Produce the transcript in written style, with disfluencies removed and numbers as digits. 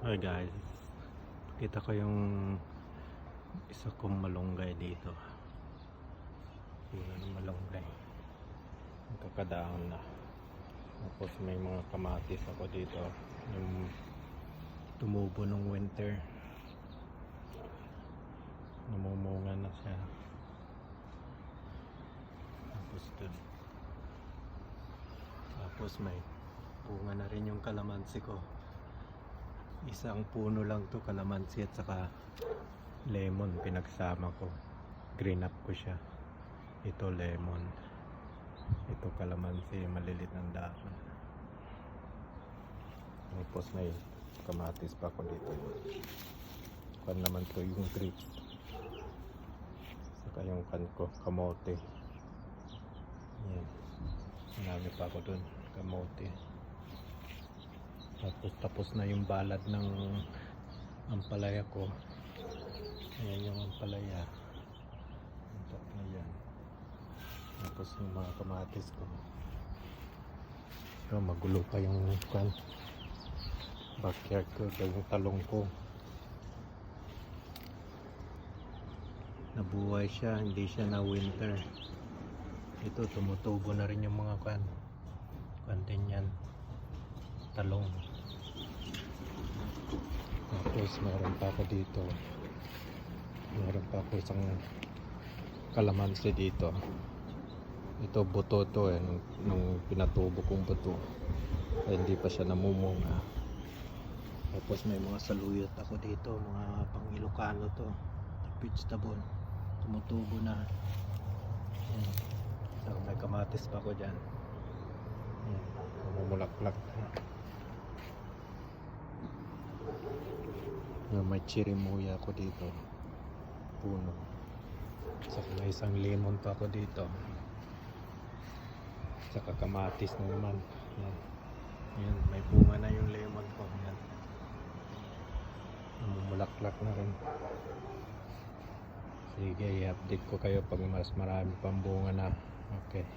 Hi guys, kita ko yung isa kong malunggay dito. Yung malunggay, magkakadaon na. Tapos may mga kamatis ako dito, yung tumubo nung winter, namumunga na siya. Tapos dun, tapos may bunga na rin yung kalamansi ko. Isang puno lang to, kalamansi at saka lemon pinagsama ko. Green up ko siya. Ito lemon, ito kalamansi, malilit ng dahon. Tapos may kamatis pa ko dito. Kan naman to yung grapes, saka yung kan ko kamote. Yan, marami pa ako dun kamote. Tapos na yung balad ng ampalaya ko. Ayan yung ampalaya. Ayan. Tapos yung mga kamatis ko. Pero magulo pa yung backyard ko. Yung talong ko, nabuhay siya, hindi siya na winter. Ito tumutubo na rin yung mga kantin yan, talong. Tapos meron pa ako dito, meron pa ako isang kalamansi dito. Ito buto to nung pinatubo kong buto, hindi pa siya namumunga. Tapos may mga saluyot ako dito, mga pang Ilocano to, vegetable, tumutubo na. So, may kamatis pa ako dyan, mamulaklak na. May chirimuya ako dito, puno. Saka may isang lemon pa ako dito, saka kamatis na naman. Yan. Yan, may bunga na yung lemon ko. Yan, mamulaklak na rin. Sige, i-update ko kayo pag mas marami pang bunga na. Okay.